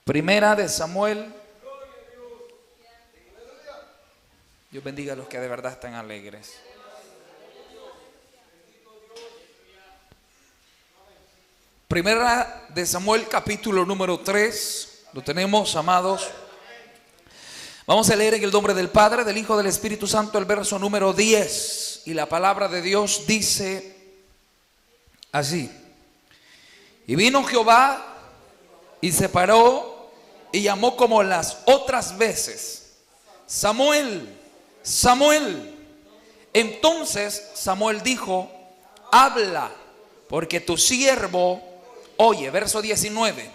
Primera de Samuel. Dios bendiga a los que de verdad están alegres. Primera de Samuel, capítulo número 3. Lo tenemos, amados. Vamos a leer en el nombre del Padre, del Hijo, del Espíritu Santo, el verso número 10. Y la palabra de Dios dice así: y vino Jehová y se paró y llamó como las otras veces: Samuel, Samuel. Entonces Samuel dijo: habla, porque tu siervo oye. Verso 19,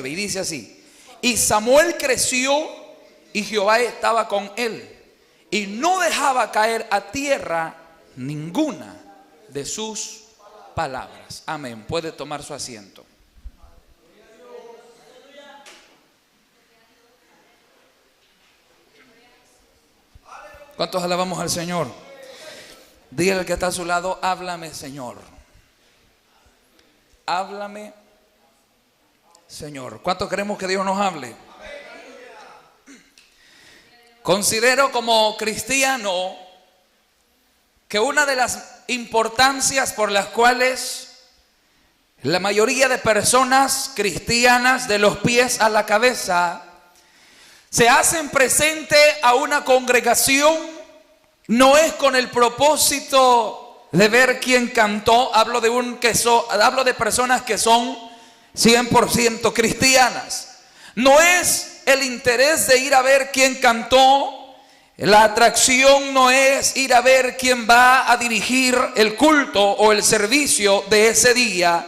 y dice así: y Samuel creció y Jehová estaba con él, y no dejaba caer a tierra ninguna de sus palabras. Amén. Puede tomar su asiento. ¿Cuántos alabamos al Señor? Dígale al que está a su lado: háblame, Señor. Háblame, Señor. ¿Cuántos queremos que Dios nos hable? Considero como cristiano que una de las importancias por las cuales la mayoría de personas cristianas, de los pies a la cabeza, se hacen presente a una congregación, no es con el propósito de ver quién cantó. Hablo de personas que son 100% cristianas. No es el interés de ir a ver quién cantó. La atracción no es ir a ver quién va a dirigir el culto o el servicio de ese día.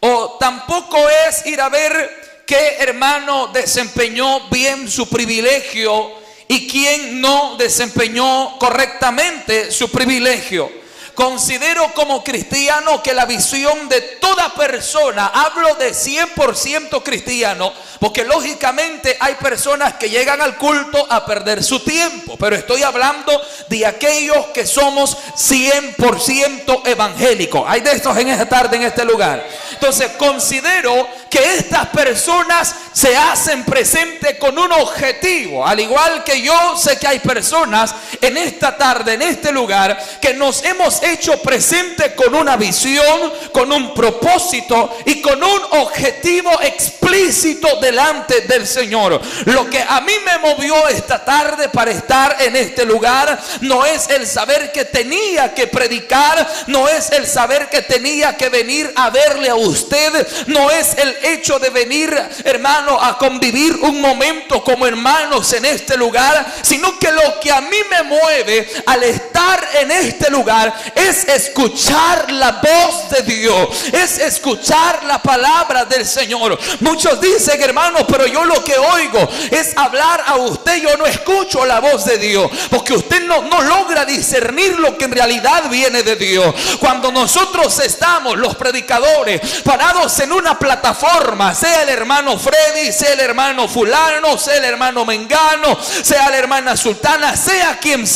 O tampoco es ir a ver qué hermano desempeñó bien su privilegio y quién no desempeñó correctamente su privilegio. Considero como cristiano que la visión de toda persona, hablo de 100% cristiano, porque lógicamente hay personas que llegan al culto a perder su tiempo, pero estoy hablando de aquellos que somos 100% evangélicos. Hay de estos en esta tarde, en este lugar. Entonces considero que estas personas se hacen presente con un objetivo. Al igual que yo sé que hay personas en esta tarde, en este lugar, que nos hemos hecho presente con una visión, con un propósito y con un objetivo explícito delante del Señor. Lo que a mí me movió esta tarde para estar en este lugar no es el saber que tenía que predicar, no es el saber que tenía que venir a verle a usted, no es el hecho de venir, hermano, a convivir un momento como hermanos en este lugar, sino que lo que a mí me mueve al estar en este lugar es escuchar la voz de Dios, es escuchar la palabra del Señor. Muchos dicen: hermanos, pero yo lo que oigo es hablar a usted, yo no escucho la voz de Dios, porque usted no logra discernir lo que en realidad viene de Dios. Cuando nosotros estamos, los predicadores, parados en una plataforma, sea el hermano Freddy, sea el hermano fulano, sea el hermano Mengano, sea la hermana Sultana, sea quien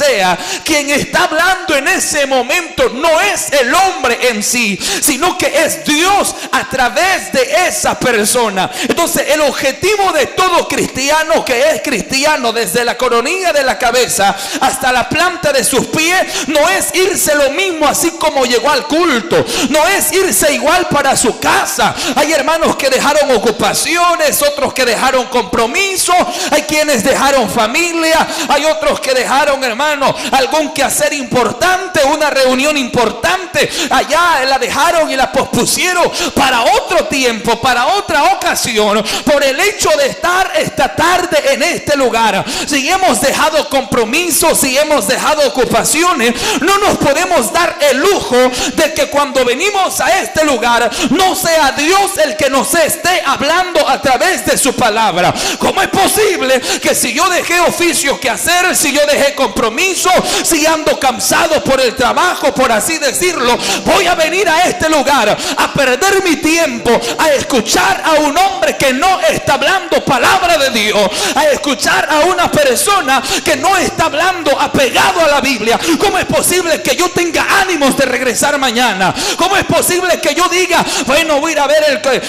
está hablando en ese momento, no es el hombre en sí, sino que es Dios a través de esa persona. Entonces el objetivo de todo cristiano que es cristiano, desde la coronilla de la cabeza hasta la planta de sus pies, no es irse lo mismo así como llegó al culto, no es irse igual para su casa. Hay hermanos que dejaron ocupaciones, otros que dejaron compromiso, hay quienes dejaron familia, hay otros que dejaron, hermano, algún quehacer importante, una reunión importante, allá la dejaron y la pospusieron para otro tiempo, para otra ocasión, por el hecho de estar esta tarde en este lugar. Si hemos dejado compromisos, si hemos dejado ocupaciones, no nos podemos dar el lujo de que cuando venimos a este lugar no sea Dios el que nos esté hablando a través de su palabra. ¿Cómo es posible que si yo dejé oficios que hacer, si yo dejé compromiso, si ando cansado por el trabajo, por así decirlo, voy a venir a este lugar a perder mi tiempo, a escuchar a un hombre que no está hablando palabra de Dios, a escuchar a una persona que no está hablando apegado a la Biblia? ¿Cómo es posible que yo tenga ánimos de regresar mañana? ¿Cómo es posible que yo diga, bueno, voy a ir a ver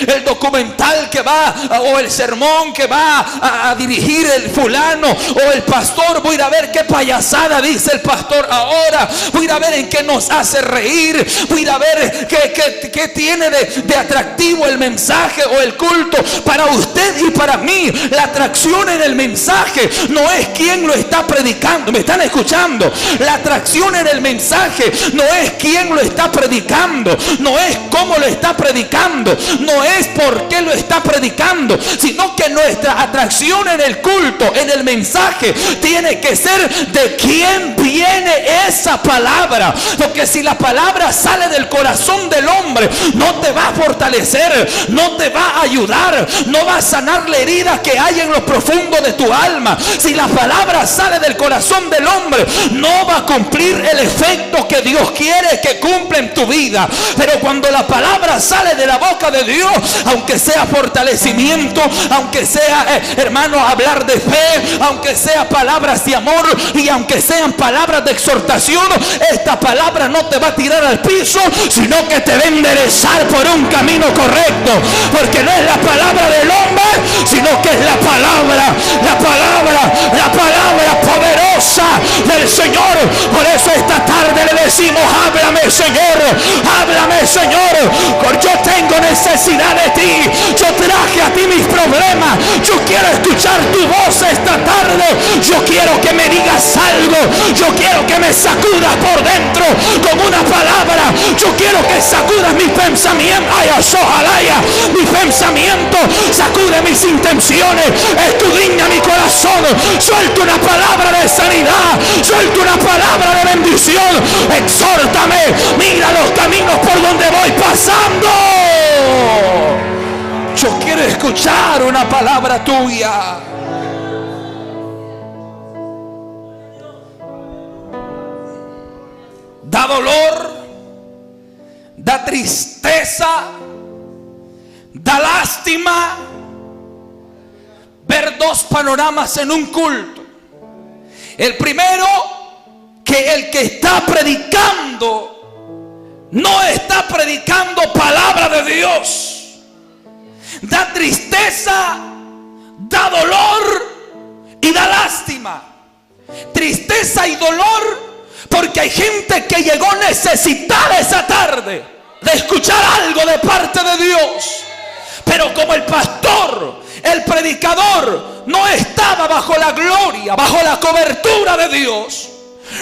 el documental que va, o el sermón que va a dirigir el fulano o el pastor. Voy a ir a ver qué payasada dice el pastor ahora. Voy a ir a ver en qué nos hace reír. Voy a ir a ver qué tiene de atractivo el mensaje o el culto. Para usted y para mí, la atracción en el mensaje no es quién lo está predicando. ¿Me están escuchando? La atracción en el mensaje no es quién lo está predicando, no es cómo lo está predicando, no es por qué lo está predicando, sino que nuestra atracción en el culto, en el mensaje, tiene que ser de quién viene esa palabra. Porque si la palabra sale del corazón del hombre, no te va a fortalecer, no te va a ayudar, no va a sanar la herida que hay en lo profundo de tu alma. Si la palabra sale del corazón del hombre, no va a cumplir el efecto que Dios quiere que cumpla en tu vida. Pero cuando la palabra sale de la boca de Dios, aunque sea fortalecimiento, aunque sea, hermano, hablar de fe, aunque sea palabras de amor y aunque sean palabras de exhortación, esta palabra no te va a tirar al piso, sino que te va a enderezar por un camino correcto. Porque no es la palabra del hombre, sino que es la palabra poderosa del Señor. Por eso esta tarde le decimos: háblame, Señor, háblame, Señor, porque yo tengo necesidad de ti. Yo traje a ti mis problemas. Yo quiero escuchar tu voz esta tarde. Yo quiero que me digas algo. Yo quiero que me sacudas por dentro con una palabra. Yo quiero que sacudas mis pensamientos. Ay, ojalá mis pensamientos, sacude mis intenciones, escudriña mi corazón. Suelta una palabra de sanidad, suelta una palabra de bendición. Exhórtame, mira los caminos por donde voy pasando. Yo quiero escuchar una palabra tuya. Da dolor, da tristeza, da lástima ver dos panoramas en un culto. El primero, que el que está predicando no está predicando palabra de Dios. Da tristeza, da dolor y da lástima. Tristeza y dolor porque hay gente que llegó necesitada esa tarde de escuchar algo de parte de Dios. Pero como el pastor, el predicador, no estaba bajo la gloria, bajo la cobertura de Dios,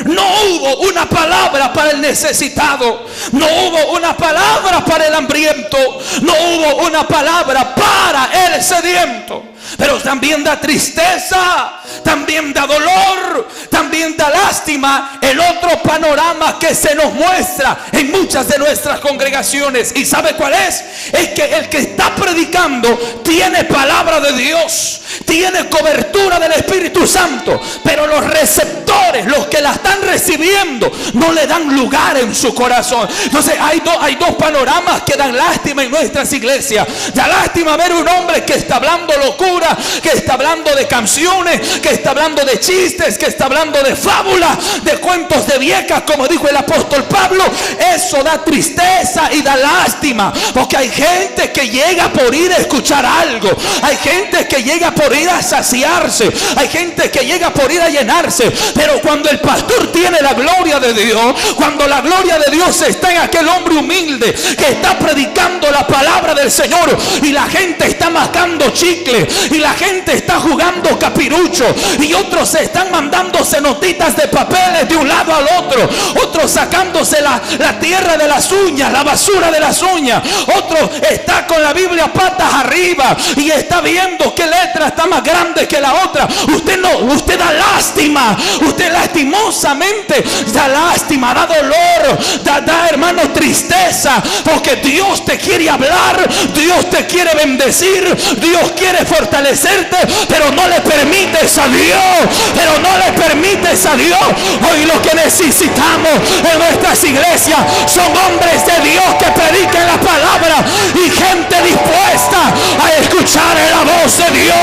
no hubo una palabra para el necesitado, no hubo una palabra para el hambriento, no hubo una palabra para el sediento. Pero también da tristeza, también da dolor, también da lástima el otro panorama que se nos muestra en muchas de nuestras congregaciones. ¿Y sabe cuál es? Es que el que está predicando tiene palabra de Dios, tiene cobertura del Espíritu Santo, pero los receptores, los que la están recibiendo, no le dan lugar en su corazón. Entonces hay dos panoramas que dan lástima en nuestras iglesias. Da lástima ver un hombre que está hablando locura, que está hablando de canciones, que está hablando de chistes, que está hablando de fábulas, de cuentos de viejas, como dijo el apóstol Pablo. Eso da tristeza y da lástima, porque hay gente que llega por ir a escuchar algo, hay gente que llega por ir a saciarse, hay gente que llega por ir a llenarse. Pero cuando el pastor tiene la gloria de Dios, cuando la gloria de Dios está en aquel hombre humilde que está predicando la palabra del Señor, y la gente está mascando chicle, y la gente está jugando capirucho, y otros se están mandándose notitas de papeles de un lado al otro, otros sacándose la tierra de las uñas, la basura de las uñas, otro está con la Biblia patas arriba y está viendo qué letra está más grande que la otra. Usted da lástima, usted lastimosamente da lástima, da dolor, da hermano tristeza, porque Dios te quiere hablar, Dios te quiere bendecir, Dios quiere fortalecerte, pero no le permites a Dios, Hoy lo que necesitamos en nuestras iglesias son hombres de Dios que prediquen la palabra y gente dispuesta a escuchar la voz de Dios,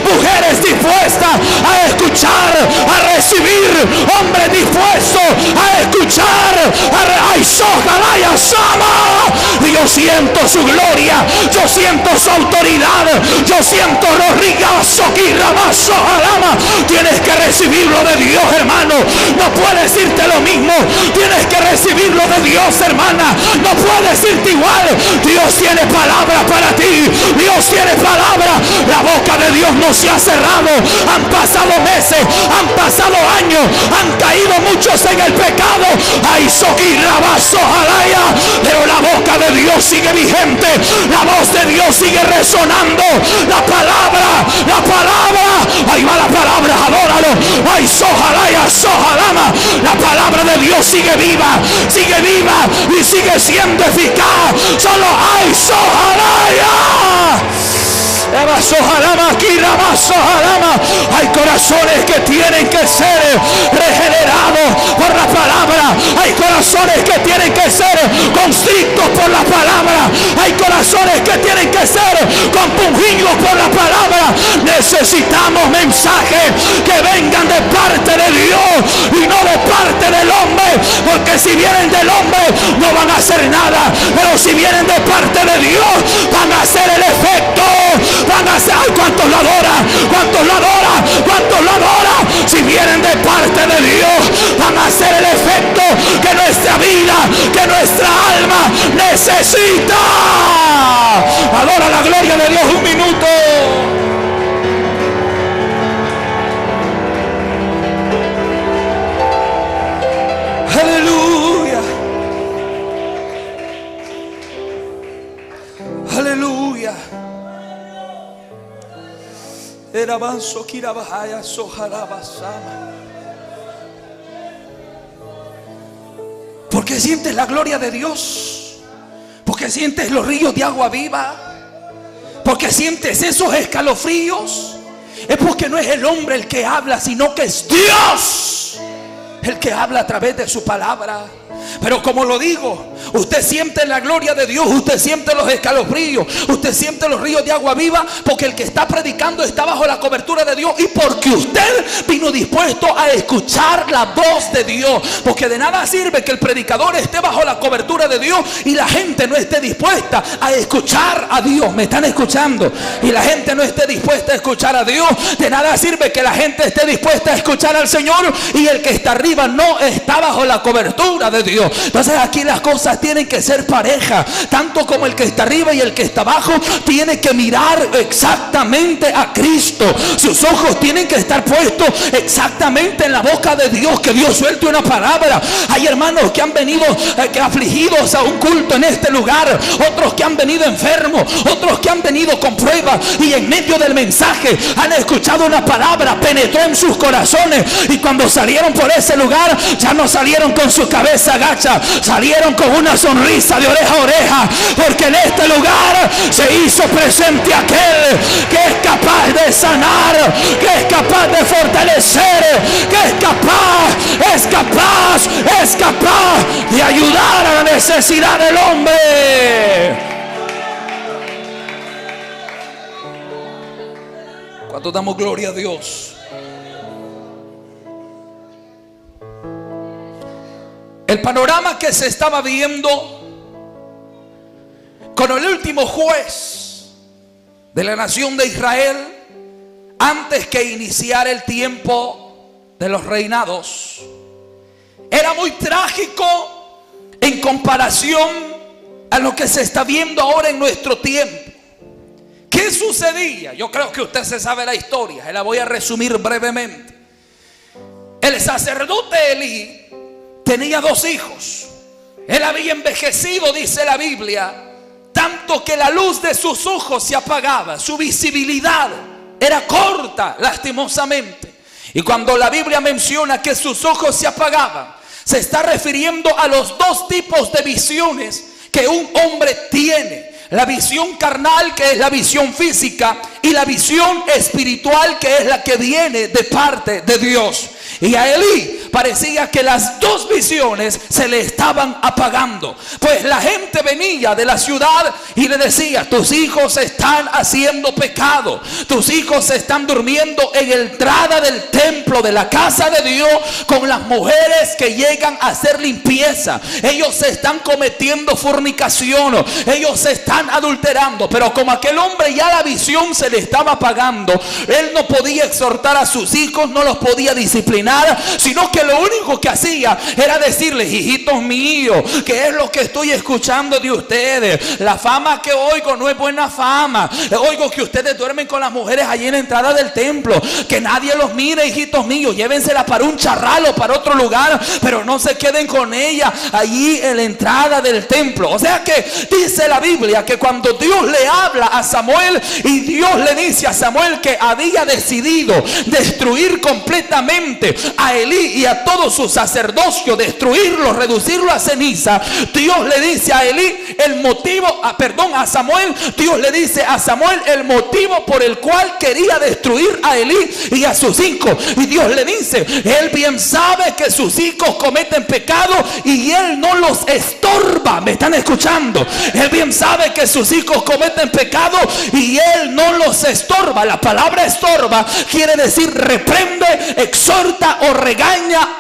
mujeres dispuestas a escuchar, a recibir, hombres dispuestos a escuchar, Ay, sojalaya, sama. Y yo siento su gloria, yo siento su autoridad, yo siento los rigazos y rabazo, alama. Tienes que recibirlo de Dios, hermano. No puedes irte lo mismo. Tienes que recibirlo de Dios, hermana. No puedes irte igual. Dios tiene palabra para ti. Dios tiene palabra. La boca de Dios no se ha cerrado. Han pasado meses, han pasado años, han caído muchos en el pecado. Ay, soquirabazo, alaya. Pero la boca de Dios sigue vigente. La voz de Dios sigue resonando. La palabra. Ahí va la palabra, adóralo. Ay, sojalaya, sojalama. La palabra de Dios sigue viva y sigue siendo eficaz. Solo hay sojalaya. Hay corazones que tienen que ser regenerados por la palabra. Hay corazones que tienen que ser constrictos por la palabra. Hay corazones que tienen que ser compungidos por la palabra. Necesitamos mensajes que vengan de parte de Dios y no de parte del hombre, porque si vienen del hombre no van a hacer nada, pero si vienen de parte de Dios van a hacer el efecto. Van a ser, ay, ¿cuántos lo adoran? ¿Cuántos lo adoran? ¿Cuántos lo adoran? Si vienen de parte de Dios, van a hacer el efecto que nuestra vida, que nuestra alma necesita. Adora la gloria de Dios un minuto. Aleluya. Aleluya. Porque sientes la gloria de Dios, porque sientes los ríos de agua viva, porque sientes esos escalofríos. Es porque no es el hombre el que habla, sino que es Dios el que habla a través de su palabra. Pero como lo digo, usted siente la gloria de Dios, usted siente los escalofríos, usted siente los ríos de agua viva, porque el que está predicando está bajo la cobertura de Dios y porque usted vino dispuesto a escuchar la voz de Dios. Porque de nada sirve que el predicador esté bajo la cobertura de Dios y la gente no esté dispuesta a escuchar a Dios. ¿Me están escuchando? Y la gente no esté dispuesta a escuchar a Dios. De nada sirve que la gente esté dispuesta a escuchar al Señor y el que está arriba no está bajo la cobertura de Dios. Entonces aquí las cosas tienen que ser parejas. Tanto como el que está arriba y el que está abajo tiene que mirar exactamente a Cristo. Sus ojos tienen que estar puestos exactamente en la boca de Dios. Que Dios suelte una palabra. Hay hermanos que han venido afligidos a un culto en este lugar, otros que han venido enfermos, otros que han venido con pruebas, y en medio del mensaje han escuchado una palabra, penetró en sus corazones, y cuando salieron por ese lugar ya no salieron con su cabeza agacha, salieron con una sonrisa de oreja a oreja, porque en este lugar se hizo presente aquel que es capaz de sanar, que es capaz de fortalecer, que es capaz de ayudar a la necesidad del hombre. Cuando damos gloria a Dios, el panorama que se estaba viendo con el último juez de la nación de Israel, antes que iniciara el tiempo de los reinados, era muy trágico en comparación a lo que se está viendo ahora en nuestro tiempo. ¿Qué sucedía? Yo creo que usted se sabe la historia, se la voy a resumir brevemente. El sacerdote Elí tenía 2 hijos. Él había envejecido, dice la Biblia, tanto que la luz de sus ojos se apagaba, su visibilidad era corta, lastimosamente. Y cuando la Biblia menciona que sus ojos se apagaban, se está refiriendo a los 2 tipos de visiones que un hombre tiene: la visión carnal, que es la visión física, y la visión espiritual, que es la que viene de parte de Dios. Y a Elí parecía que las dos visiones se le estaban apagando. Pues la gente venía de la ciudad y le decía: tus hijos están haciendo pecado, tus hijos están durmiendo en la entrada del templo, de la casa de Dios, con las mujeres que llegan a hacer limpieza. Ellos se están cometiendo fornicación, ellos se están adulterando. Pero como aquel hombre ya la visión se le estaba apagando, él no podía exhortar a sus hijos, no los podía disciplinar, sino que lo único que hacía era decirles: hijitos míos, ¿qué es lo que estoy escuchando de ustedes? La fama que oigo no es buena fama. Oigo que ustedes duermen con las mujeres allí en la entrada del templo. Que nadie los mire, hijitos míos. Llévenselas para un charral o para otro lugar, pero no se queden con ella allí en la entrada del templo. O sea que dice la Biblia que cuando Dios le habla a Samuel y Dios le dice a Samuel que había decidido destruir completamente a Elí y a todo su sacerdocio, destruirlo, reducirlo a ceniza, Dios le dice a Elí el motivo, a Samuel, Dios le dice a Samuel el motivo por el cual quería destruir a Elí y a sus hijos. Y Dios le dice: él bien sabe que sus hijos cometen pecado y él no los estorba. ¿Me están escuchando? Él bien sabe que sus hijos cometen pecado y él no los estorba. La palabra estorba quiere decir reprende, exhorta o regaña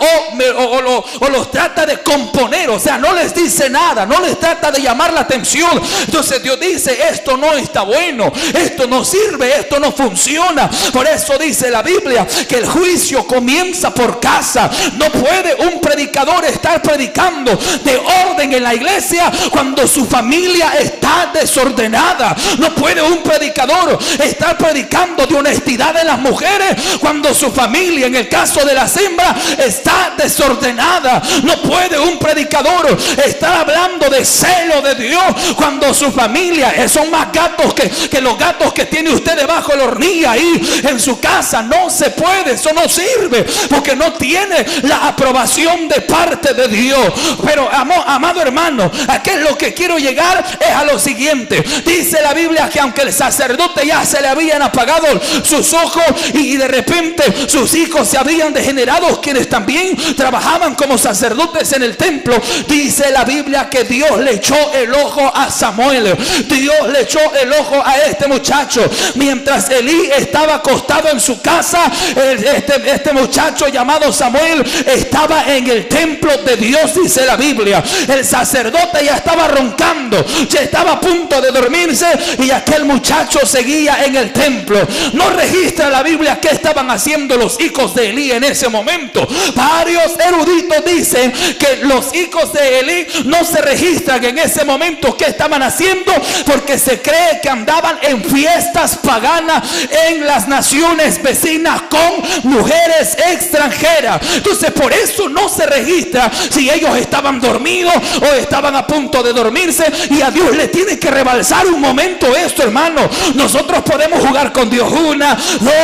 o los trata de componer. O sea, no les dice nada, no les trata de llamar la atención. Entonces Dios dice: esto no está bueno, esto no sirve, esto no funciona. Por eso dice la Biblia que el juicio comienza por casa. No puede un predicador estar predicando de orden en la iglesia cuando su familia está desordenada. No puede un predicador estar predicando de honestidad en las mujeres cuando su familia, en el caso de las hembras, está desordenada. No puede un predicador estar hablando de celo de Dios cuando su familia son más gatos que los gatos que tiene usted debajo de la hornilla ahí en su casa. No se puede, eso no sirve, porque no tiene la aprobación de parte de Dios. Pero amado hermano, ¿a qué es lo que quiero llegar? Es a lo siguiente. Dice la Biblia que aunque el sacerdote ya se le habían apagado sus ojos y de repente sus hijos se habían degenerado, quienes también trabajaban como sacerdotes en el templo, dice la Biblia que Dios le echó el ojo a Samuel. Dios le echó el ojo a este muchacho. Mientras Elí estaba acostado en su casa, este muchacho llamado Samuel estaba en el templo de Dios, dice la Biblia. El sacerdote ya estaba roncando, ya estaba a punto de dormirse, y aquel muchacho seguía en el templo. No registra la Biblia qué estaban haciendo los hijos de Elí en ese momento. Varios eruditos dicen que los hijos de Elí no se registran en ese momento qué estaban haciendo, porque se cree que andaban en fiestas paganas en las naciones vecinas con mujeres extranjeras. Entonces por eso no se registra si ellos estaban dormidos o estaban a punto de dormirse. Y a Dios le tiene que rebalsar un momento esto, hermano. Nosotros podemos jugar con Dios 1,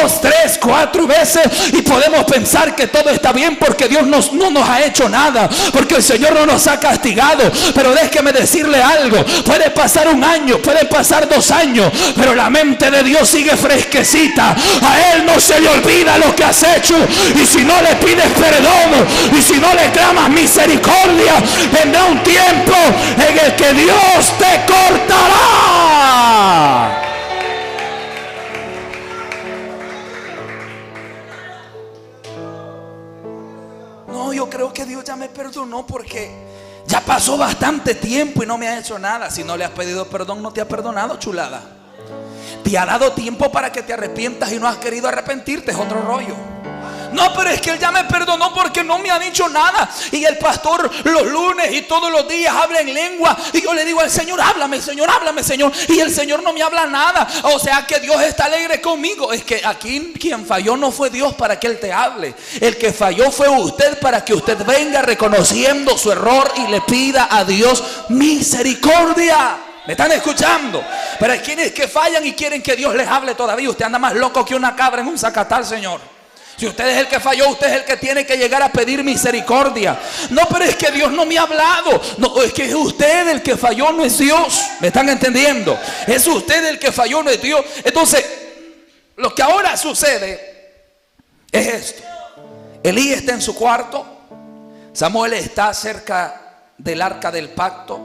2, 3, 4 veces y podemos pensar que todo está bien porque Dios no nos ha hecho nada, porque el Señor no nos ha castigado. Pero déjeme decirle algo: puede pasar un año, puede pasar 2 años, pero la mente de Dios sigue fresquecita. A Él no se le olvida lo que has hecho, y si no le pides perdón y si no le clamas misericordia, vendrá un tiempo en el que Dios te cortará. No, yo creo que Dios ya me perdonó porque ya pasó bastante tiempo y no me ha hecho nada. Si no le has pedido perdón, no te ha perdonado, chulada. Te ha dado tiempo para que te arrepientas y no has querido arrepentirte, es otro rollo. No, pero es que Él ya me perdonó porque no me ha dicho nada. Y el pastor los lunes y todos los días habla en lengua. Y yo le digo al Señor: háblame, Señor, háblame, Señor. Y el Señor no me habla nada. O sea que Dios está alegre conmigo. Es que aquí quien falló no fue Dios para que Él te hable. El que falló fue usted, para que usted venga reconociendo su error y le pida a Dios misericordia. ¿Me están escuchando? Pero hay quienes que fallan y quieren que Dios les hable todavía. Usted anda más loco que una cabra en un zacatal, Señor. Si usted es el que falló, usted es el que tiene que llegar a pedir misericordia. No, pero es que Dios no me ha hablado. No, es que es usted el que falló, no es Dios. ¿Me están entendiendo? Es usted el que falló, no es Dios. Entonces, lo que ahora sucede es esto. Elí está en su cuarto. Samuel está cerca del arca del pacto,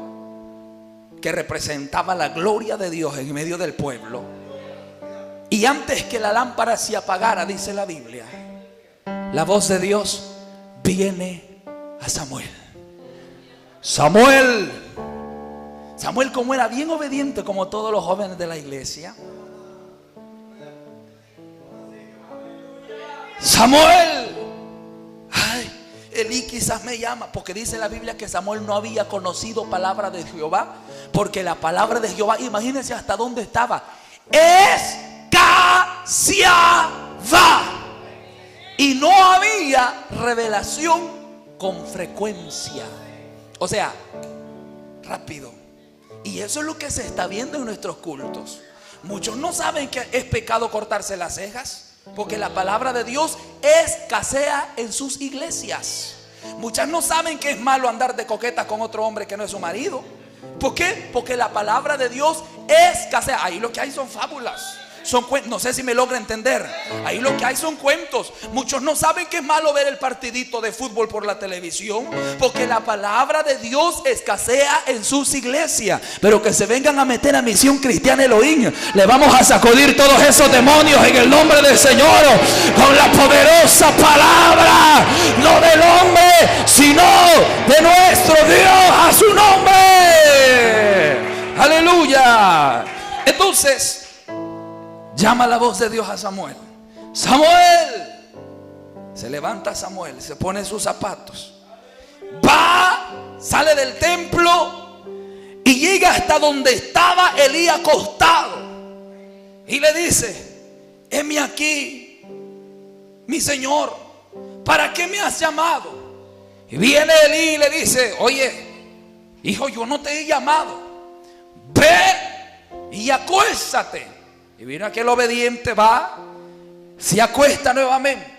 que representaba la gloria de Dios en medio del pueblo. Y antes que la lámpara se apagara, dice la Biblia, la voz de Dios viene a Samuel. Samuel, como era bien obediente, como todos los jóvenes de la iglesia. Samuel, ay, Elí quizás me llama, porque dice la Biblia que Samuel no había conocido palabra de Jehová, porque la palabra de Jehová, imagínense hasta dónde estaba, escaseaba, y no había revelación con frecuencia. O sea, rápido. Y eso es lo que se está viendo en nuestros cultos. Muchos no saben que es pecado cortarse las cejas, porque la palabra de Dios escasea en sus iglesias. Muchas no saben que es malo andar de coqueta con otro hombre que no es su marido. ¿Por qué? Porque la palabra de Dios escasea. Ahí lo que hay son fábulas, son cuentos. No sé si me logra entender. Ahí lo que hay son cuentos. Muchos no saben que es malo ver el partidito de fútbol por la televisión, porque la palabra de Dios escasea en sus iglesias. Pero que se vengan a meter a Misión Cristiana Elohim, le vamos a sacudir todos esos demonios en el nombre del Señor, con la poderosa palabra, no del hombre, sino de nuestro Dios, a su nombre. Aleluya. Entonces llama la voz de Dios a Samuel. Samuel. Se levanta Samuel, se pone sus zapatos, va, sale del templo y llega hasta donde estaba Elí acostado. Y le dice: heme aquí, mi señor, ¿para qué me has llamado? Y viene Elí y le dice: oye, hijo, yo no te he llamado, ve y acuéstate. Y vino aquel obediente, va, se acuesta nuevamente.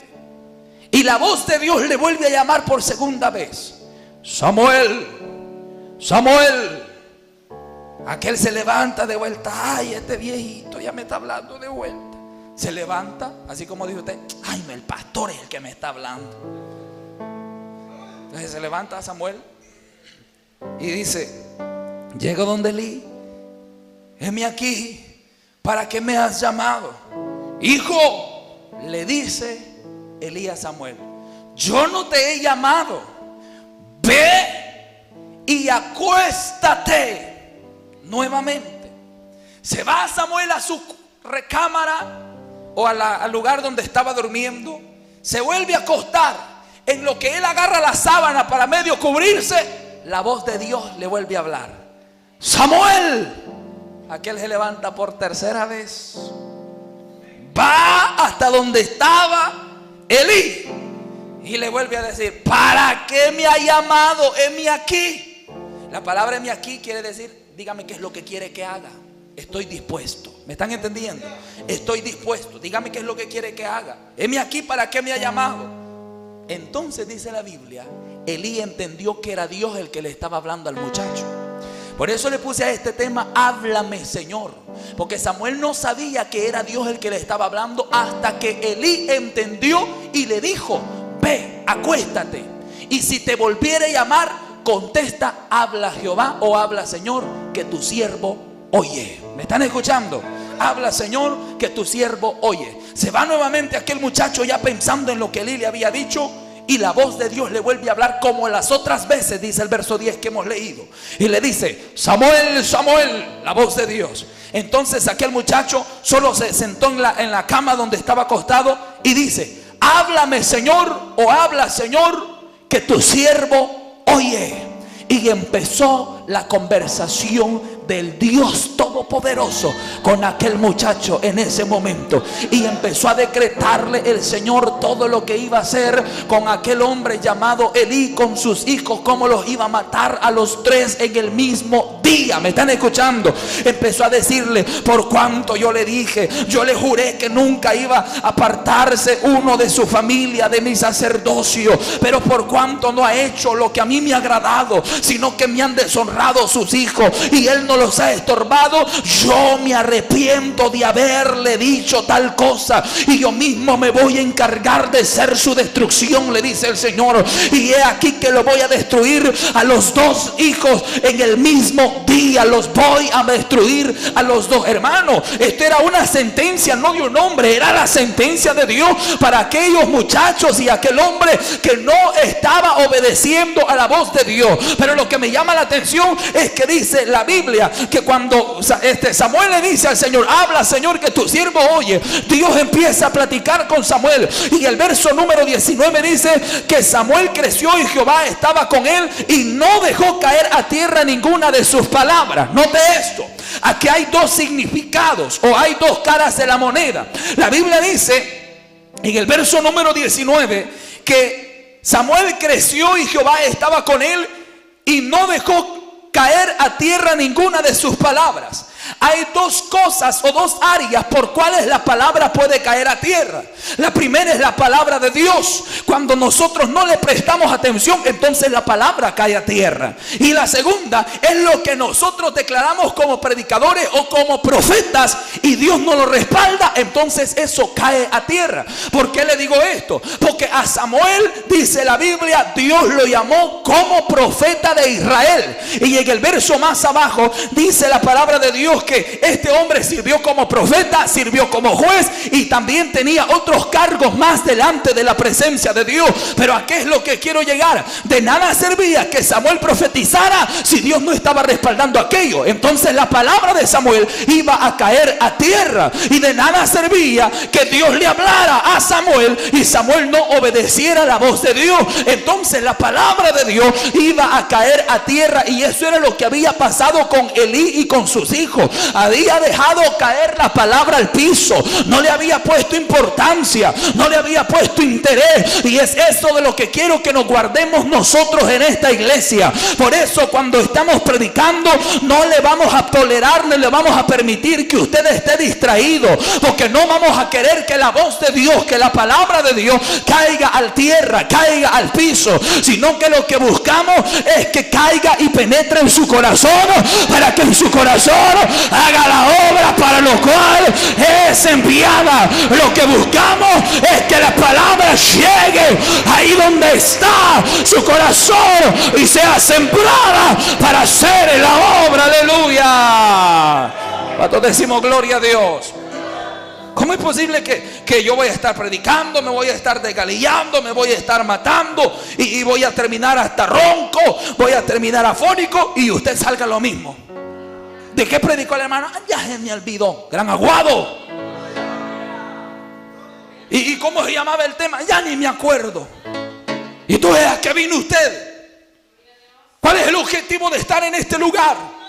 Y la voz de Dios le vuelve a llamar por segunda vez: Samuel, Samuel. Aquel se levanta de vuelta. Ay, este viejito ya me está hablando de vuelta. Se levanta, así como dijo usted: ay, el pastor es el que me está hablando. Entonces se levanta Samuel y dice: llego donde Elí, heme aquí, ¿para qué me has llamado? Hijo, le dice Elí a Samuel: yo no te he llamado, ve y acuéstate nuevamente. Se va Samuel a su recámara o al lugar donde estaba durmiendo, se vuelve a acostar. En lo que él agarra la sábana para medio cubrirse, la voz de Dios le vuelve a hablar: Samuel. Aquel se levanta por tercera vez, va hasta donde estaba Elí y le vuelve a decir: ¿para qué me ha llamado? Heme aquí. La palabra heme aquí quiere decir: dígame qué es lo que quiere que haga. Estoy dispuesto. ¿Me están entendiendo? Estoy dispuesto. Dígame qué es lo que quiere que haga. Heme aquí, ¿para qué me ha llamado? Entonces dice la Biblia, Elí entendió que era Dios el que le estaba hablando al muchacho. Por eso le puse a este tema: háblame, Señor. Porque Samuel no sabía que era Dios el que le estaba hablando hasta que Elí entendió y le dijo: ve, acuéstate. Y si te volviere a llamar, contesta: habla Jehová, o habla Señor, que tu siervo oye. ¿Me están escuchando? Habla Señor, que tu siervo oye. Se va nuevamente aquel muchacho ya pensando en lo que Elí le había dicho. Y la voz de Dios le vuelve a hablar como las otras veces, dice el verso 10 que hemos leído. Y le dice: Samuel, Samuel, la voz de Dios. Entonces aquel muchacho solo se sentó en la cama donde estaba acostado y dice: háblame, Señor, o habla, Señor, que tu siervo oye. Y empezó la conversación del Dios Todopoderoso con aquel muchacho en ese momento. Y empezó a decretarle el Señor todo lo que iba a hacer con aquel hombre llamado Elí, con sus hijos, cómo los iba a matar a los tres en el mismo día. ¿Me están escuchando? Empezó a decirle: por cuanto yo le dije, yo le juré que nunca iba a apartarse uno de su familia de mi sacerdocio, pero por cuanto no ha hecho lo que a mí me ha agradado, sino que me han deshonrado sus hijos, y él no los ha estorbado, yo me arrepiento de haberle dicho tal cosa, y yo mismo me voy a encargar de ser su destrucción, le dice el Señor. Y he aquí que lo voy a destruir a los dos hijos en el mismo día. Los voy a destruir a los dos. Hermano, esto era una sentencia no de un hombre, era la sentencia de Dios para aquellos muchachos y aquel hombre que no estaba obedeciendo a la voz de Dios. Pero lo que me llama la atención es que dice la Biblia que cuando Samuel le dice al Señor: habla, Señor, que tu siervo oye, Dios empieza a platicar con Samuel, y el verso número 19 dice que Samuel creció y Jehová estaba con él y no dejó caer a tierra ninguna de sus palabras. Note esto, aquí hay dos significados, o hay dos caras de la moneda. La Biblia dice en el verso número 19 que Samuel creció y Jehová estaba con él y no dejó caer a tierra ninguna de sus palabras. Hay dos cosas o dos áreas por cuales la palabra puede caer a tierra. La primera es la palabra de Dios. Cuando nosotros no le prestamos atención, entonces la palabra cae a tierra. Y la segunda es lo que nosotros declaramos como predicadores o como profetas, y Dios no lo respalda, entonces eso cae a tierra. ¿Por qué le digo esto? Porque a Samuel, dice la Biblia, Dios lo llamó como profeta de Israel. Y en el verso más abajo dice la palabra de Dios que este hombre sirvió como profeta, sirvió como juez y también tenía otros cargos más delante de la presencia de Dios. Pero ¿a qué es lo que quiero llegar? De nada servía que Samuel profetizara si Dios no estaba respaldando aquello. Entonces la palabra de Samuel iba a caer a tierra, y de nada servía que Dios le hablara a Samuel y Samuel no obedeciera la voz de Dios. Entonces la palabra de Dios iba a caer a tierra, y eso era lo que había pasado con Elí y con sus hijos. Había dejado caer la palabra al piso, no le había puesto importancia, no le había puesto interés, y es eso de lo que quiero que nos guardemos nosotros en esta iglesia. Por eso cuando estamos predicando no le vamos a tolerar, ni le vamos a permitir que usted esté distraído, porque no vamos a querer que la voz de Dios, que la palabra de Dios caiga al tierra, caiga al piso, sino que lo que buscamos es que caiga y penetre en su corazón, para que en su corazón haga la obra para lo cual es enviada. Lo que buscamos es que la palabra llegue ahí donde está su corazón y sea sembrada para hacer la obra. Aleluya. Cuando decimos gloria a Dios. ¿Cómo es posible que yo voy a estar predicando, me voy a estar desgalillando, me voy a estar matando y voy a terminar hasta ronco, voy a terminar afónico, y usted salga lo mismo? ¿De qué predicó el hermano? Ya se me olvidó. Gran aguado. ¿Y cómo se llamaba el tema? Ya ni me acuerdo. ¿Y entonces a qué vino usted? ¿Cuál es el objetivo de estar en este lugar?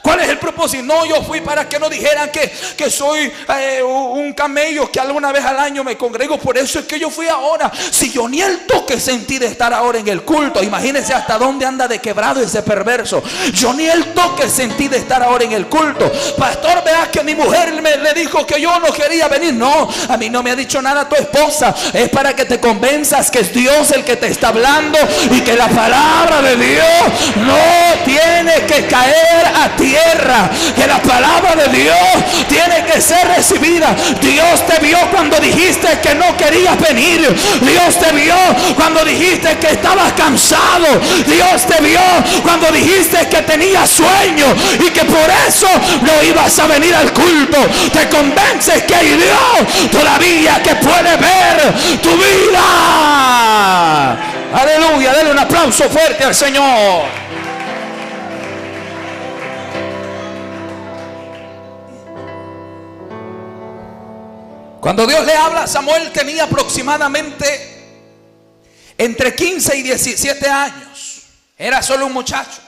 ¿Cuál es el propósito? No, yo fui para que no dijeran que soy un camello, que alguna vez al año me congrego. Por eso es que yo fui ahora. Si yo ni el toque sentí de estar ahora en el culto, imagínense hasta dónde anda de quebrado ese perverso. Yo ni el toque sentí de estar ahora en el culto. Pastor, vea que mi mujer le dijo que yo no quería venir. No, a mí no me ha dicho nada tu esposa. Es para que te convenzas que es Dios el que te está hablando, y que la palabra de Dios no tiene que caer a tierra, que la palabra de Dios tiene que ser recibida. Dios te vio cuando dijiste que no querías venir. Dios te vio cuando dijiste que estabas cansado. Dios te vio cuando dijiste que tenías sueño y que por eso no ibas a venir al culto. Te convences que hay Dios todavía que puede ver tu vida. Aleluya, denle un aplauso fuerte al Señor. Cuando Dios le habla a Samuel tenía aproximadamente entre 15 y 17 años. Era solo un muchacho.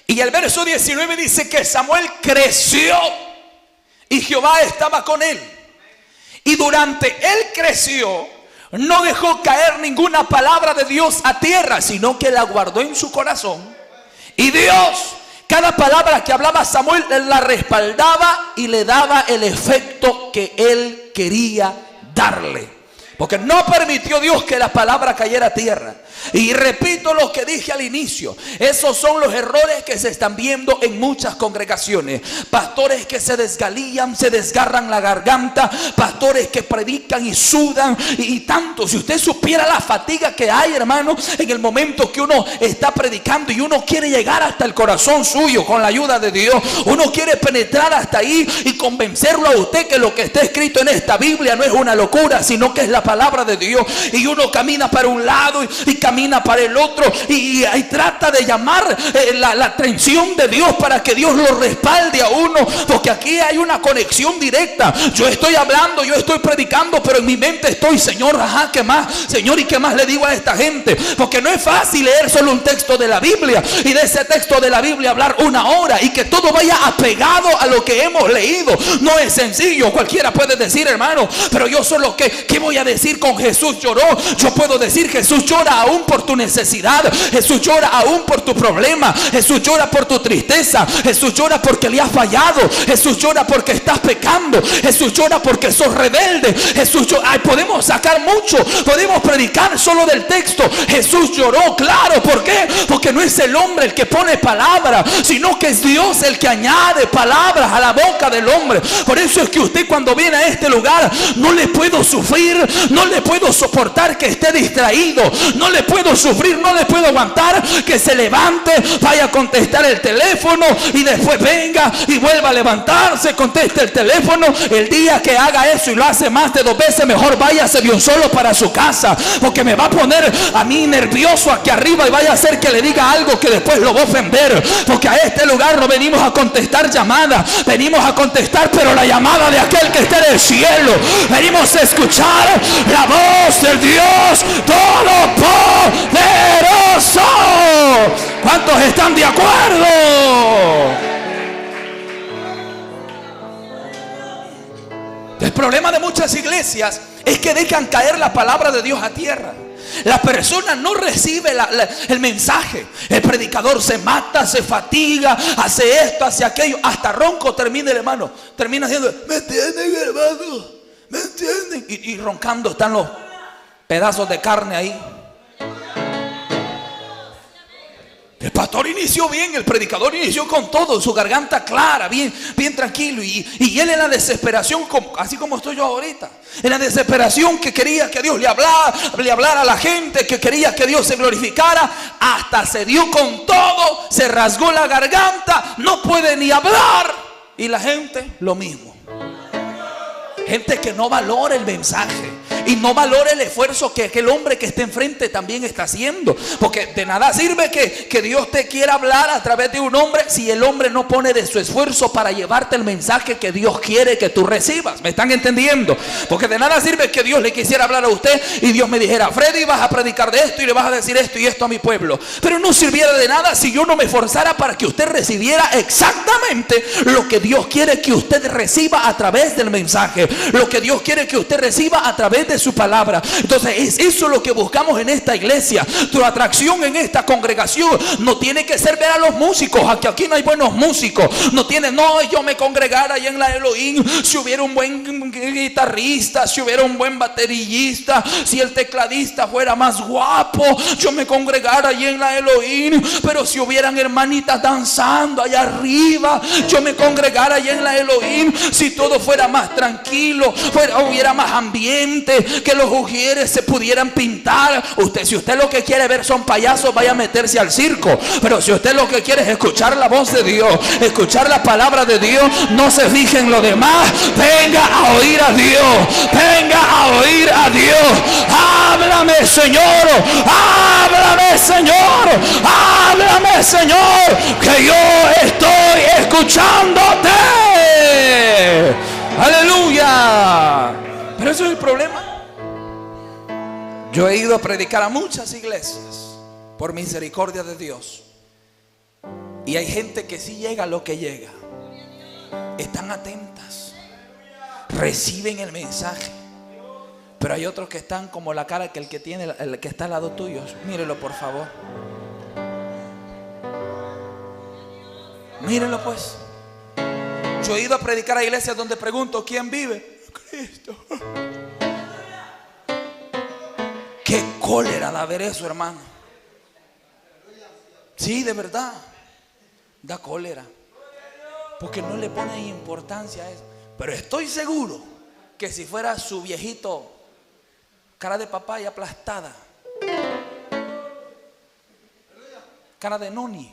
Y el verso 19 dice que Samuel creció y Jehová estaba con él. Y durante él creció, no dejó caer ninguna palabra de Dios a tierra, sino que la guardó en su corazón. Y Dios, cada palabra que hablaba Samuel, él la respaldaba y le daba el efecto que él quería darle. Porque no permitió Dios que la palabra cayera a tierra. Y repito lo que dije al inicio. Esos son los errores que se están viendo en muchas congregaciones. Pastores que se desgalían, se desgarran la garganta. Pastores que predican y sudan y tanto. Si usted supiera la fatiga que hay, hermano, en el momento que uno está predicando y uno quiere llegar hasta el corazón suyo con la ayuda de Dios. Uno quiere penetrar hasta ahí y convencerlo a usted que lo que está escrito en esta Biblia no es una locura, sino que es la palabra de Dios. Y uno camina para un lado y camina para el otro y trata de llamar la atención de Dios para que Dios lo respalde a uno, porque aquí hay una conexión directa. Yo estoy hablando, yo estoy predicando, pero en mi mente estoy, Señor, ajá, ¿qué más? Señor, ¿y qué más le digo a esta gente? Porque no es fácil leer solo un texto de la Biblia y de ese texto de la Biblia hablar una hora y que todo vaya apegado a lo que hemos leído. No es sencillo. Cualquiera puede decir, hermano, pero yo solo ¿qué voy a decir con Jesús lloró? Yo puedo decir, Jesús llora aún por tu necesidad. Jesús llora aún por tu problema. Jesús llora por tu tristeza. Jesús llora porque le has fallado. Jesús llora porque estás pecando. Jesús llora porque sos rebelde. Jesús llora. Ay, podemos sacar mucho. Podemos predicar solo del texto. Jesús lloró, claro. ¿Por qué? Porque no es el hombre el que pone palabras, sino que es Dios el que añade palabras a la boca del hombre. Por eso es que usted, cuando viene a este lugar, no le puedo sufrir, no le puedo soportar que esté distraído, no le puedo sufrir, no le puedo aguantar que se levante, vaya a contestar el teléfono y después venga y vuelva a levantarse, conteste el teléfono. El día que haga eso y lo hace más de 2 veces, mejor váyase de un solo para su casa, porque me va a poner a mí nervioso aquí arriba y vaya a hacer que le diga algo que después lo va a ofender. Porque a este lugar no venimos a contestar llamadas, venimos a contestar pero la llamada de aquel que está en el cielo. Venimos a escuchar la voz del Dios Todopoderoso. ¿Cuántos están de acuerdo? El problema de muchas iglesias es que dejan caer la palabra de Dios a tierra. La persona no recibe el mensaje. El predicador se mata, se fatiga, hace esto, hace aquello, hasta ronco termina el hermano. Termina diciendo, ¿me entienden, hermano? ¿Me entienden? Y roncando están los pedazos de carne ahí. El pastor inició bien, el predicador inició con todo, su garganta clara, bien tranquilo. Y él en la desesperación, así como estoy yo ahorita, en la desesperación que quería que Dios le hablara a la gente, que quería que Dios se glorificara, hasta se dio con todo, se rasgó la garganta, no puede ni hablar. Y la gente lo mismo. Gente que no valora el mensaje y no valora el esfuerzo que aquel hombre que está enfrente también está haciendo. Porque de nada sirve que Dios te quiera hablar a través de un hombre si el hombre no pone de su esfuerzo para llevarte el mensaje que Dios quiere que tú recibas. ¿Me están entendiendo? Porque de nada sirve que Dios le quisiera hablar a usted y Dios me dijera, Freddy, vas a predicar de esto y le vas a decir esto y esto a mi pueblo. Pero no sirviera de nada si yo no me esforzara para que usted recibiera exactamente lo que Dios quiere que usted reciba a través del mensaje, lo que Dios quiere que usted reciba a través de su palabra. Entonces es eso lo que buscamos en esta iglesia. Tu atracción en esta congregación no tiene que ser ver a los músicos. Aquí no hay buenos músicos. No yo me congregara allá en la Elohim si hubiera un buen guitarrista, si hubiera un buen baterista, si el tecladista fuera más guapo, yo me congregara allá en la Elohim. Pero si hubieran hermanitas danzando allá arriba, yo me congregara allá en la Elohim. Si todo fuera más tranquilo, hubiera más ambiente, que los ujieres se pudieran pintar. Si usted lo que quiere ver son payasos, vaya a meterse al circo. Pero si usted lo que quiere es escuchar la voz de Dios, escuchar la palabra de Dios, no se fije en lo demás. Venga a oír a Dios, venga a oír a Dios. Háblame, Señor, háblame, Señor, háblame, Señor, que yo estoy escuchándote. Aleluya. Pero eso es el problema. Yo he ido a predicar a muchas iglesias por misericordia de Dios, y hay gente que sí llega a lo que llega. Están atentas, reciben el mensaje, pero hay otros que están como la cara que el que está al lado tuyo. Mírelo, por favor. Mírelo, pues. Yo he ido a predicar a iglesias donde pregunto, ¿quién vive? Cristo. Qué cólera da ver eso, hermano. Sí, de verdad. Da cólera. Porque no le ponen importancia a eso. Pero estoy seguro que si fuera su viejito, cara de papaya aplastada, cara de noni,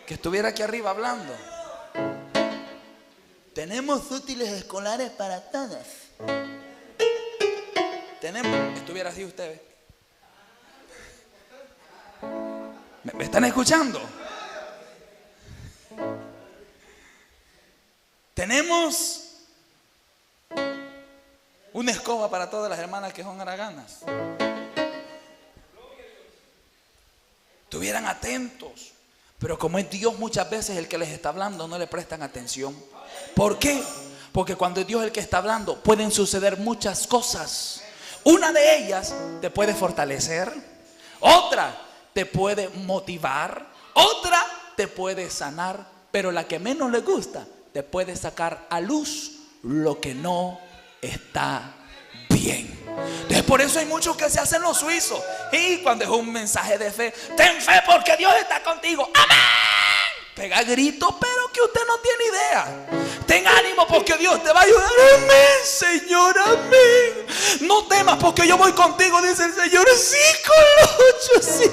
que estuviera aquí arriba hablando. Tenemos útiles escolares para todas. Estuviera así usted. ¿Me están escuchando? Tenemos una escoba para todas las hermanas que son haraganas. Estuvieran atentos. Pero como es Dios muchas veces el que les está hablando, no le prestan atención. ¿Por qué? Porque cuando es Dios el que está hablando, pueden suceder muchas cosas. Una de ellas te puede fortalecer, otra te puede motivar, otra te puede sanar, pero la que menos le gusta te puede sacar a luz lo que no está bien. Entonces por eso hay muchos que se hacen los suizos. Y cuando es un mensaje de fe, ten fe porque Dios está contigo. ¡Amén! Pega gritos, pero que usted no tiene idea. Ten ánimo porque Dios te va a ayudar. Amén, Señor, amén. No temas porque yo voy contigo, dice el Señor. Sí, Colocho, sí.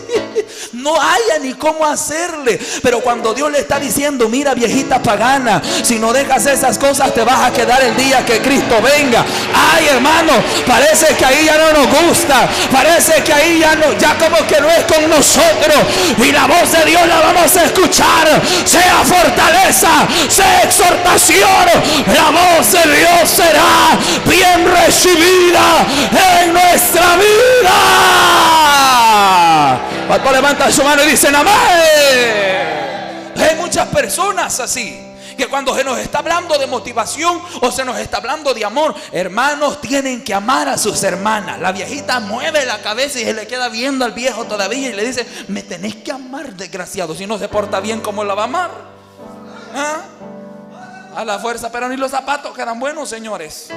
No haya ni cómo hacerle. Pero cuando Dios le está diciendo, mira, viejita pagana, si no dejas esas cosas te vas a quedar el día que Cristo venga. Ay, hermano, parece que ahí ya no nos gusta. Parece que ahí ya como que no es con nosotros. Y la voz de Dios la vamos a escuchar. Sea fortaleza, sea exhortación. La voz de Dios será bien recibida en nuestra vida. Cuando levanta su mano y dicen amén. Hay muchas personas así, que cuando se nos está hablando de motivación o se nos está hablando de amor, hermanos, tienen que amar a sus hermanas. La viejita mueve la cabeza y se le queda viendo al viejo todavía y le dice, me tenés que amar, desgraciado. Si no se porta bien, ¿cómo la va a amar? ¿Ah? A la fuerza, pero ni los zapatos quedan buenos, señores.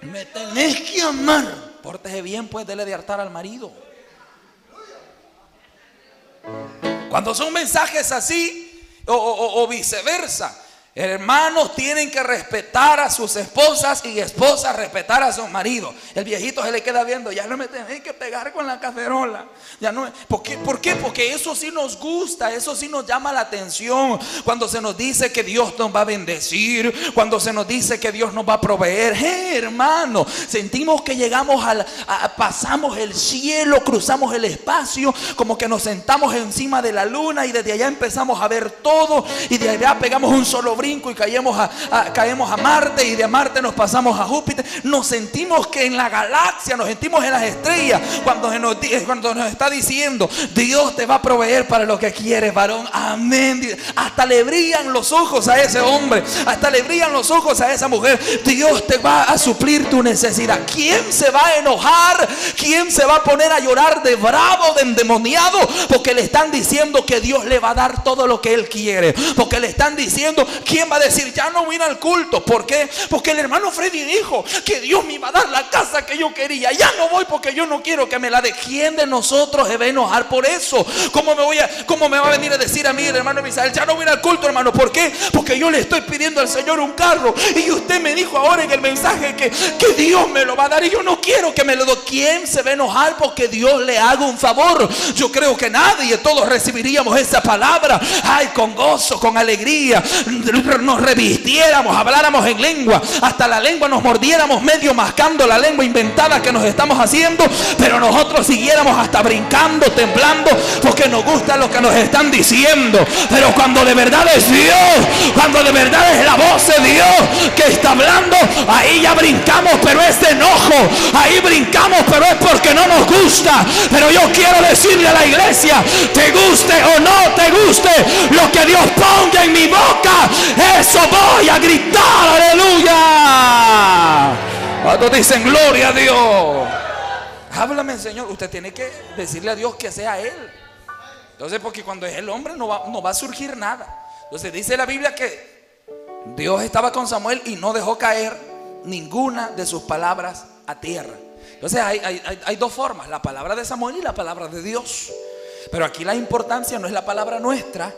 Me tenés que amar. Pórtese bien, pues, dele de hartar al marido. Cuando son mensajes así o viceversa, hermanos tienen que respetar a sus esposas y esposas respetar a sus maridos. El viejito se le queda viendo, ya no me tenéis que pegar con la cacerola. Ya no. ¿Por qué? Porque eso sí nos gusta, eso sí nos llama la atención. Cuando se nos dice que Dios nos va a bendecir, cuando se nos dice que Dios nos va a proveer, hermano, sentimos que llegamos pasamos el cielo, cruzamos el espacio, como que nos sentamos encima de la luna y desde allá empezamos a ver todo y de allá pegamos un solo brinco y caemos a Marte y de Marte nos pasamos a Júpiter. Nos sentimos que en la galaxia, nos sentimos en las estrellas cuando nos está diciendo Dios te va a proveer para lo que quieres, varón. Amén. Hasta le brillan los ojos a ese hombre, hasta le brillan los ojos a esa mujer. Dios te va a suplir tu necesidad. ¿Quién se va a enojar? ¿Quién se va a poner a llorar de bravo, de endemoniado? Porque le están diciendo que Dios le va a dar todo lo que él quiere. Porque le están diciendo, ¿quién va a decir ya no voy al culto? ¿Por qué? Porque el hermano Freddy dijo que Dios me iba a dar la casa que yo quería. Ya no voy porque yo no quiero que me la dé. ¿Quién de nosotros se va a enojar por eso? ¿Cómo me va a venir a decir a mí el hermano Misael, ya no voy al culto, hermano? ¿Por qué? Porque yo le estoy pidiendo al Señor un carro y usted me dijo ahora en el mensaje que Dios me lo va a dar y yo no quiero que me lo dé. ¿Quién se va a enojar porque Dios le haga un favor? Yo creo que nadie, todos recibiríamos esa palabra, ay, con gozo, con alegría, nos revistiéramos, habláramos en lengua, hasta la lengua nos mordiéramos medio mascando la lengua inventada que nos estamos haciendo, pero nosotros siguiéramos hasta brincando, temblando, porque nos gusta lo que nos están diciendo. Pero cuando de verdad es Dios, cuando de verdad es la voz de Dios que está hablando, ahí ya brincamos, pero es de enojo. Ahí brincamos, pero es porque no nos gusta. Pero yo quiero decirle a la iglesia, te guste o no te guste, lo que Dios ponga en mi boca, eso voy a gritar, aleluya. Cuando dicen gloria a Dios, háblame, Señor. Usted tiene que decirle a Dios que sea Él. Entonces, porque cuando es el hombre no va a surgir nada. Entonces dice la Biblia que Dios estaba con Samuel y no dejó caer ninguna de sus palabras a tierra. Entonces hay dos formas, la palabra de Samuel y la palabra de Dios. Pero aquí la importancia no es la palabra nuestra,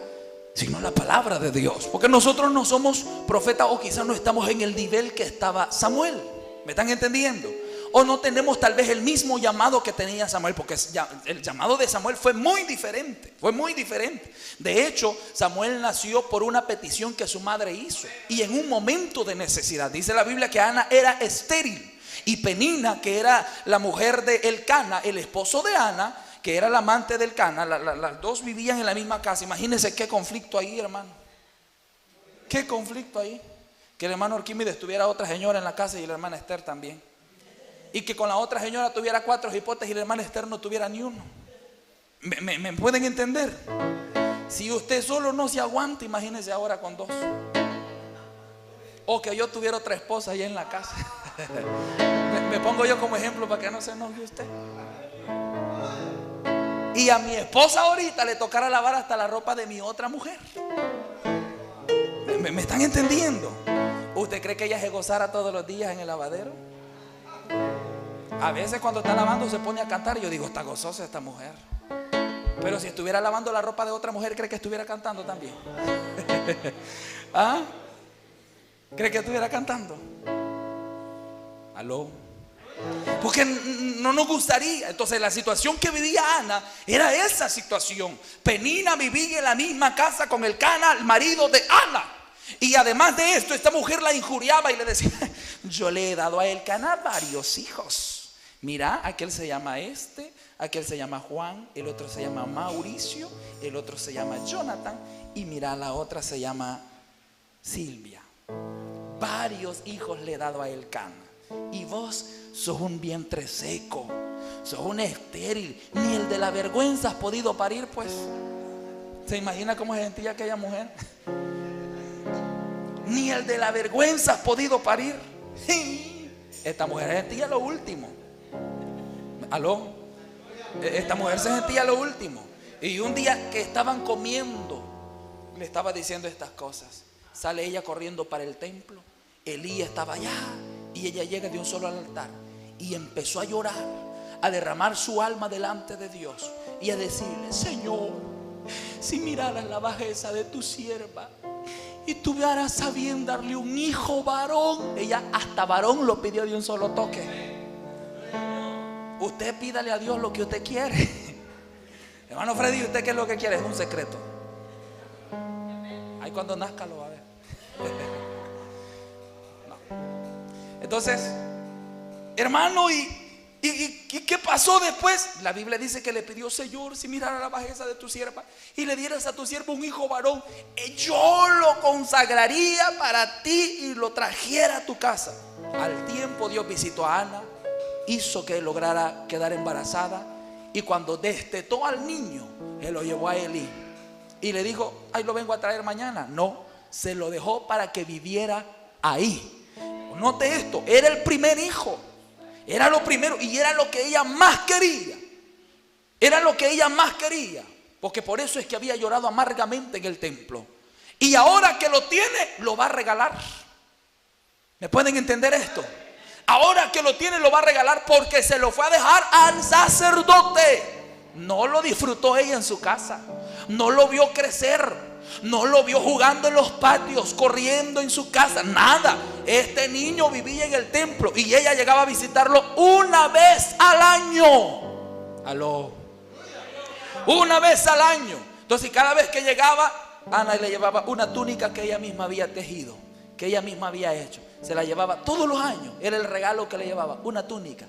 sino la palabra de Dios. Porque nosotros no somos profetas, o quizás no estamos en el nivel que estaba Samuel. ¿Me están entendiendo? O no tenemos tal vez el mismo llamado que tenía Samuel, porque el llamado de Samuel fue muy diferente. Fue muy diferente. De hecho, Samuel nació por una petición que su madre hizo, y en un momento de necesidad. Dice la Biblia que Ana era estéril, y Penina, que era la mujer de Elcana, el esposo de Ana, que era el amante de Elcana, las dos vivían en la misma casa. Imagínense qué conflicto ahí, hermano. Qué conflicto ahí. Que el hermano Arquímedes tuviera otra señora en la casa y la hermana Esther también. Y que con la otra señora tuviera 4 hipotes y la hermana Esther no tuviera ni uno. ¿Me pueden entender? Si usted solo no se aguanta, imagínese ahora con 2. O que yo tuviera otra esposa allá en la casa. Me pongo yo como ejemplo para que no se enoje usted. Y a mi esposa ahorita le tocara lavar hasta la ropa de mi otra mujer. ¿Me están entendiendo? ¿Usted cree que ella se gozara todos los días en el lavadero? A veces cuando está lavando se pone a cantar y yo digo, está gozosa esta mujer. Pero si estuviera lavando la ropa de otra mujer, ¿cree que estuviera cantando también? ¿Ah? ¿Cree que estuviera cantando? ¿Aló? Porque no nos gustaría. Entonces la situación que vivía Ana era esa situación. Penina vivía en la misma casa con Elcana, el marido de Ana. Y además de esto, esta mujer la injuriaba y le decía, yo le he dado a Elcana varios hijos. Mira, aquel se llama aquel se llama Juan, el otro se llama Mauricio, el otro se llama Jonathan, y mira, la otra se llama Silvia. Varios hijos le he dado a Elcana. Y vos sos un vientre seco, sos un estéril, ni el de la vergüenza has podido parir, pues. ¿Se imagina cómo se sentía aquella mujer? Ni el de la vergüenza has podido parir. Esta mujer se sentía lo último. ¿Aló? Esta mujer se sentía lo último. Y un día que estaban comiendo, le estaba diciendo estas cosas. Sale ella corriendo para el templo. Elí estaba allá. Y ella llega de un solo al altar y empezó a llorar, a derramar su alma delante de Dios y a decirle, Señor, si miraras la bajeza de tu sierva y tuvieras a bien darle un hijo varón. Ella hasta varón lo pidió de un solo toque. Usted pídale a Dios lo que usted quiere. Hermano Freddy, ¿usted qué es lo que quiere? Es un secreto. Ahí cuando nazca lo va a ver. Entonces, hermano, ¿y qué pasó después? La Biblia dice que le pidió, Señor, si mirara la bajeza de tu sierva y le dieras a tu sierva un hijo varón, yo lo consagraría para ti y lo trajera a tu casa. Al tiempo Dios visitó a Ana, hizo que lograra quedar embarazada, y cuando destetó al niño, él lo llevó a Elí y le dijo, ahí lo vengo a traer mañana. No, se lo dejó para que viviera ahí. Note esto, era el primer hijo, era lo primero y era lo que ella más quería. Era lo que ella más quería, porque por eso es que había llorado amargamente en el templo. Y ahora que lo tiene, lo va a regalar. ¿Me pueden entender esto? Ahora que lo tiene, lo va a regalar porque se lo fue a dejar al sacerdote. No lo disfrutó ella en su casa, no lo vio crecer, no lo vio jugando en los patios, corriendo en su casa, nada. Este niño vivía en el templo y ella llegaba a visitarlo una vez al año. Aló. Una vez al año. Entonces cada vez que llegaba, Ana le llevaba una túnica que ella misma había tejido, que ella misma había hecho. Se la llevaba todos los años. Era el regalo que le llevaba, una túnica.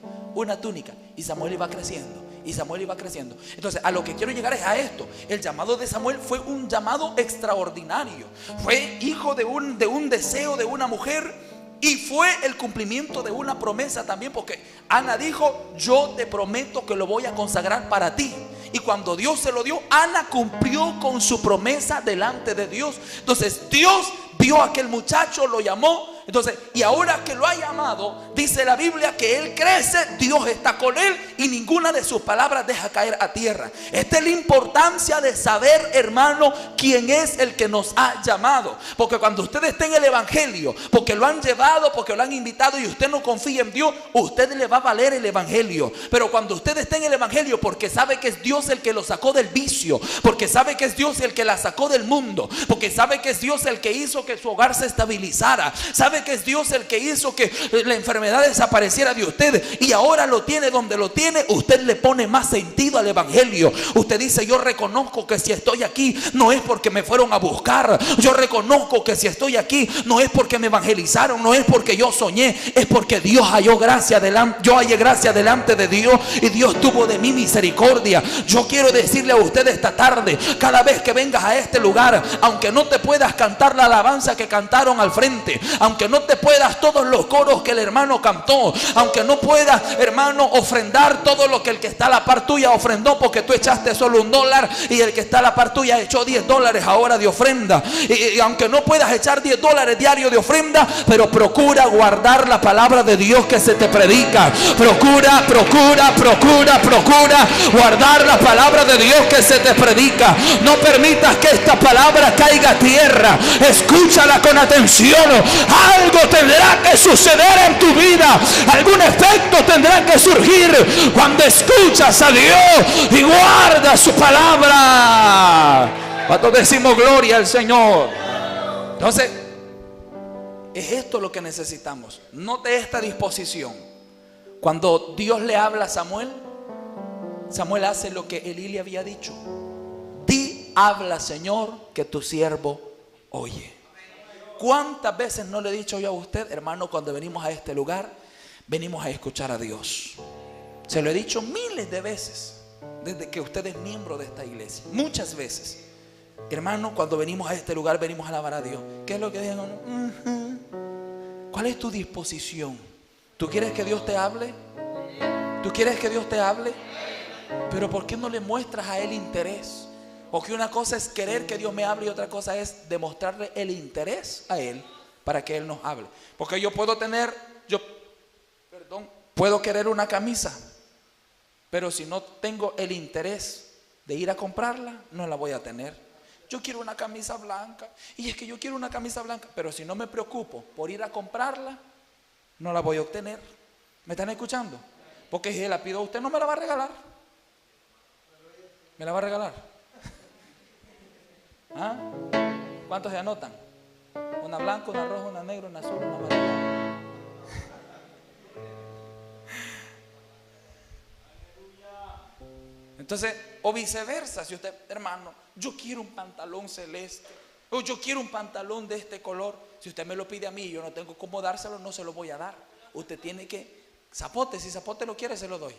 Y Samuel iba creciendo. Y Samuel iba creciendo. Entonces a lo que quiero llegar es a esto. El llamado de Samuel fue un llamado extraordinario. Fue hijo de un deseo de una mujer. Y fue el cumplimiento de una promesa también. Porque Ana dijo, yo te prometo que lo voy a consagrar para ti. Y cuando Dios se lo dio, Ana cumplió con su promesa delante de Dios. Entonces Dios vio a aquel muchacho, lo llamó, Entonces, y ahora que lo ha llamado, dice la Biblia que él crece, Dios está con él y ninguna de sus palabras deja caer a tierra. Esta es la importancia de saber, hermano, quién es el que nos ha llamado. Porque cuando usted está en el evangelio, porque lo han llevado, porque lo han invitado y usted no confía en Dios, usted le va a valer el evangelio. Pero cuando usted está en el evangelio, porque sabe que es Dios el que lo sacó del vicio, porque sabe que es Dios el que la sacó del mundo, porque sabe que es Dios el que hizo que su hogar se estabilizara, sabe que es Dios el que hizo que la enfermedad desapareciera de usted y ahora lo tiene donde lo tiene, usted le pone más sentido al evangelio. Usted dice: yo reconozco que si estoy aquí no es porque me fueron a buscar, yo reconozco que si estoy aquí no es porque me evangelizaron, no es porque yo soñé, es porque Dios halló gracia delante, yo hallé gracia delante de Dios y Dios tuvo de mí misericordia. Yo quiero decirle a usted esta tarde, cada vez que vengas a este lugar, aunque no te puedas cantar la alabanza que cantaron al frente, aunque no te puedas todos los coros que el hermano cantó, aunque no puedas, hermano, ofrendar todo lo que el que está a la par tuya ofrendó, porque tú echaste solo $1 y el que está a la par tuya echó $10 ahora de ofrenda, y aunque no puedas echar $10 diario de ofrenda, pero procura guardar la palabra de Dios que se te predica. Procura guardar la palabra de Dios que se te predica. No permitas que esta palabra caiga a tierra. Escúchala con atención. Algo tendrá que suceder en tu vida, algún efecto tendrá que surgir cuando escuchas a Dios y guardas su palabra. Cuando decimos gloria al Señor. Entonces, es esto lo que necesitamos. Note esta disposición. Cuando Dios le habla a Samuel, Samuel hace lo que Elí le había dicho. Di, habla, Señor, que tu siervo oye. ¿Cuántas veces no le he dicho yo a usted, hermano, cuando venimos a este lugar, venimos a escuchar a Dios? Se lo he dicho miles de veces desde que usted es miembro de esta iglesia. Muchas veces, hermano, cuando venimos a este lugar, venimos a alabar a Dios. ¿Qué es lo que dicen? ¿Cuál es tu disposición? ¿Tú quieres que Dios te hable? ¿Tú quieres que Dios te hable? Pero ¿por qué no le muestras a Él interés? Porque una cosa es querer que Dios me hable y otra cosa es demostrarle el interés a Él para que Él nos hable. Porque yo puedo puedo querer una camisa, pero si no tengo el interés de ir a comprarla, no la voy a tener. Yo quiero una camisa blanca, y es que yo quiero una camisa blanca, pero si no me preocupo por ir a comprarla, no la voy a obtener. ¿Me están escuchando? Porque si la pido a usted, no me la va a regalar. ¿Me la va a regalar? ¿Ah? ¿Cuántos se anotan? Una blanca, una roja, una negra, una azul, una amarilla. Entonces, o viceversa, si usted, hermano, yo quiero un pantalón celeste, o yo quiero un pantalón de este color, si usted me lo pide a mí y yo no tengo cómo dárselo, no se lo voy a dar. Usted tiene que, zapote, si zapote lo quiere, se lo doy.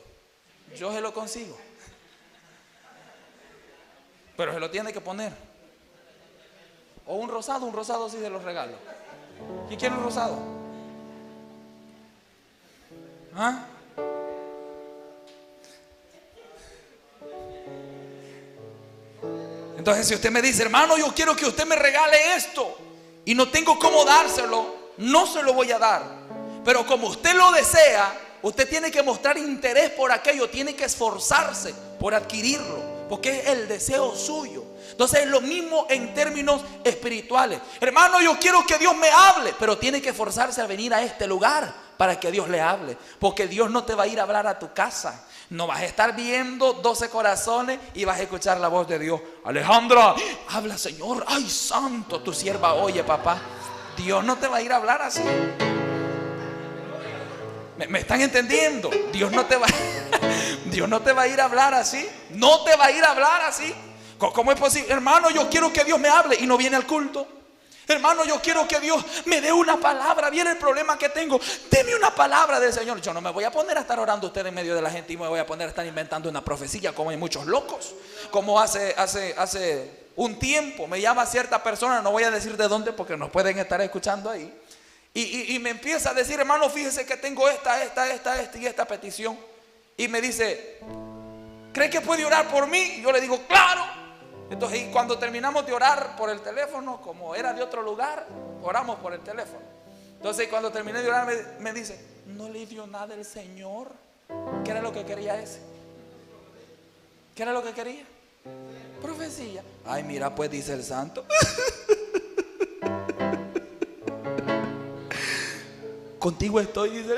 Yo se lo consigo. Pero se lo tiene que poner. O un rosado sí se lo regalo. ¿Quién quiere un rosado? ¿Ah? Entonces, si usted me dice, hermano, yo quiero que usted me regale esto y no tengo cómo dárselo, no se lo voy a dar. Pero como usted lo desea, usted tiene que mostrar interés por aquello, tiene que esforzarse por adquirirlo, porque es el deseo suyo. Entonces es lo mismo en términos espirituales. Hermano, yo quiero que Dios me hable, pero tiene que esforzarse a venir a este lugar para que Dios le hable, porque Dios no te va a ir a hablar a tu casa. No vas a estar viendo 12 corazones y vas a escuchar la voz de Dios. Alejandra, habla, Señor. Ay, santo, tu sierva oye, papá. Dios no te va a ir a hablar así. ¿Me están entendiendo? Dios no te va a ir a hablar así. No te va a ir a hablar así. ¿Cómo es posible? Hermano, yo quiero que Dios me hable y no viene al culto. Hermano, yo quiero que Dios me dé una palabra. Viene el problema que tengo. Deme una palabra del Señor. Yo no me voy a poner a estar orando usted en medio de la gente y me voy a poner a estar inventando una profecía como hay muchos locos. Como hace un tiempo me llama cierta persona, no voy a decir de dónde porque nos pueden estar escuchando ahí. Y me empieza a decir, hermano, fíjese que tengo esta y esta petición. Y me dice, ¿cree que puede orar por mí? Y yo le digo, claro. Entonces, y cuando terminamos de orar por el teléfono, como era de otro lugar, oramos por el teléfono. Entonces cuando terminé de orar me dice, ¿no le dio nada el Señor? ¿Qué era lo que quería ese? ¿Qué era lo que quería? Profecía. Ay, mira, pues dice el santo. Contigo estoy, dice.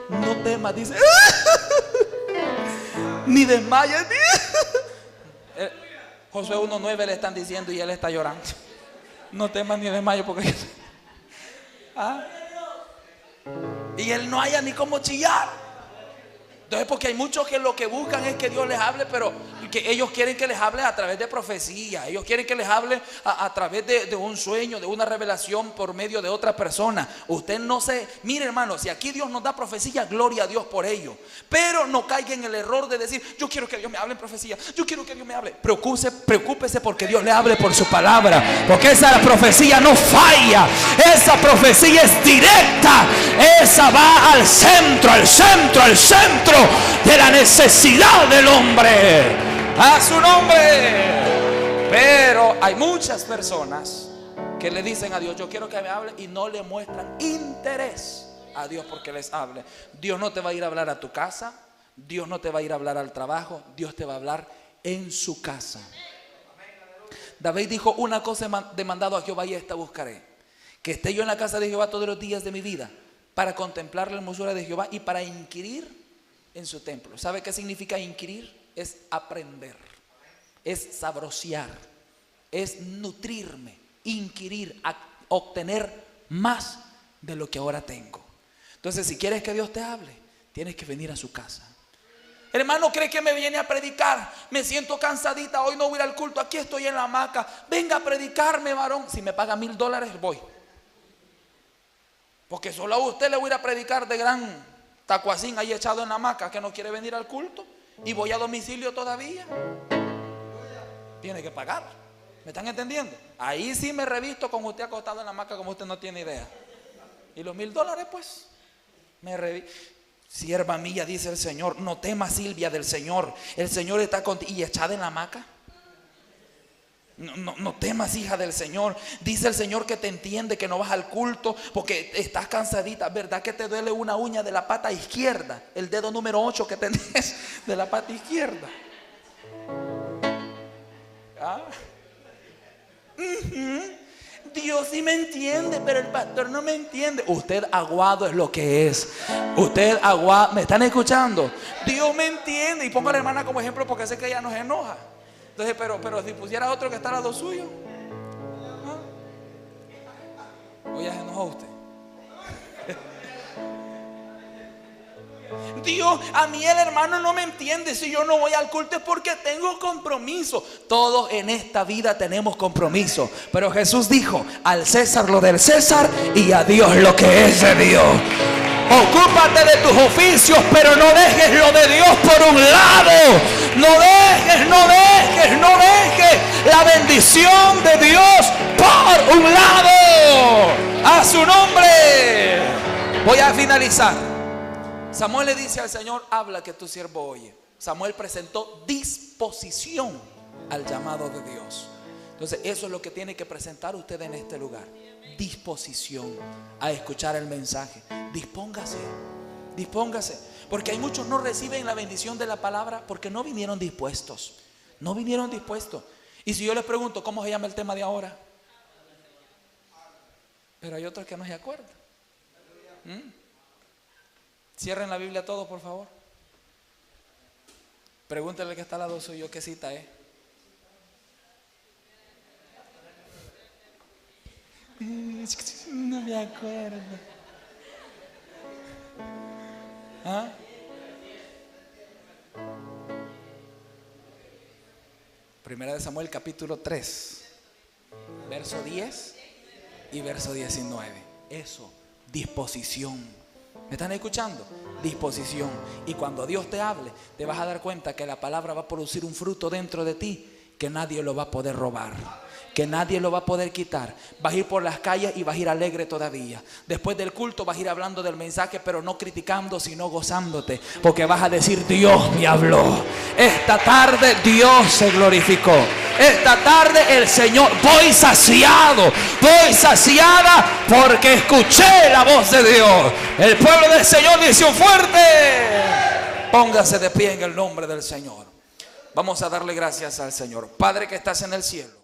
No temas, dice. Ni desmayes. Josué 1:9 le están diciendo y él está llorando. No temas ni desmayes porque... ¿Ah? Y él no haya ni cómo chillar. Entonces, porque hay muchos que lo que buscan es que Dios les hable, pero que ellos quieren que les hable a través de profecía. Ellos quieren que les hable a través de un sueño, de una revelación por medio de otra persona. Usted no se... Mire, hermano, si aquí Dios nos da profecía, gloria a Dios por ello. Pero no caiga en el error de decir, yo quiero que Dios me hable en profecía, yo quiero que Dios me hable. Preocúpese porque Dios le hable por su palabra. Porque esa profecía no falla. Esa profecía es directa. Esa va al centro, al centro, al centro de la necesidad del hombre. A su nombre. Pero hay muchas personas que le dicen a Dios, yo quiero que me hable, y no le muestran interés a Dios porque les hable. Dios no te va a ir a hablar a tu casa, Dios no te va a ir a hablar al trabajo, Dios te va a hablar en su casa. David dijo, una cosa he demandado a Jehová y esta buscaré, que esté yo en la casa de Jehová todos los días de mi vida, para contemplar la hermosura de Jehová y para inquirir en su templo. ¿Sabe qué significa inquirir? Es aprender, es sabrosear, es nutrirme, inquirir, obtener más de lo que ahora tengo. Entonces, si quieres que Dios te hable, tienes que venir a su casa. Hermano, ¿cree que me viene a predicar? Me siento cansadita, hoy no voy a ir al culto, aquí estoy en la hamaca. Venga a predicarme, varón. Si me paga $1000, voy. Porque solo a usted le voy a ir a predicar de gran tacuacín ahí echado en la hamaca, que no quiere venir al culto, y voy a domicilio todavía. Tiene que pagar. ¿Me están entendiendo? Ahí sí me revisto con usted acostado en la hamaca como usted no tiene idea. Y los $1000, pues, me revisto. Sierva mía, dice el Señor, no temas, Silvia, del Señor. El Señor está contigo. Y echada en la hamaca. No temas, hija del Señor. Dice el Señor que te entiende, que no vas al culto porque estás cansadita. ¿Verdad que te duele una uña de la pata izquierda? El dedo número 8 que tenés de la pata izquierda. ¿Ah? Dios sí me entiende, pero el pastor no me entiende. Usted aguado es lo que es. Usted aguado. ¿Me están escuchando? Dios me entiende. Y pongo a la hermana como ejemplo porque sé que ella nos enoja. Entonces, pero si pusiera otro que está al lado suyo, ¿ah? ¿O ya se enojó usted? Dios, a mí el hermano no me entiende. Si yo no voy al culto es porque tengo compromiso. Todos en esta vida tenemos compromiso, pero Jesús dijo, al César lo del César y a Dios lo que es de Dios. Ocúpate de tus oficios, pero no dejes lo de Dios por un lado. No dejes la bendición de Dios por un lado. A su nombre. Voy a finalizar. Samuel le dice al Señor, habla que tu siervo oye. Samuel presentó disposición al llamado de Dios. Entonces eso es lo que tiene que presentar usted en este lugar. Disposición a escuchar el mensaje. Dispóngase. Porque hay muchos no reciben la bendición de la palabra porque no vinieron dispuestos. Y si yo les pregunto, ¿cómo se llama el tema de ahora? Pero hay otros que no se acuerdan. Cierren la Biblia todos, por favor. Pregúntale al que está al lado suyo qué cita es. No me acuerdo. ¿Ah? Primera de Samuel capítulo 3, verso 10 y verso 19. Eso, disposición. ¿Me están escuchando? Disposición. Y cuando Dios te hable, te vas a dar cuenta que la palabra va a producir un fruto dentro de ti que nadie lo va a poder robar, que nadie lo va a poder quitar. Vas a ir por las calles y vas a ir alegre todavía. Después del culto vas a ir hablando del mensaje, pero no criticando, sino gozándote, porque vas a decir, Dios me habló. Esta tarde Dios se glorificó. esta tarde el Señor, voy saciado, voy saciada porque escuché la voz de Dios. El pueblo del Señor dice un fuerte. Póngase de pie en el nombre del Señor. Vamos a darle gracias al Señor. Padre que estás en el cielo.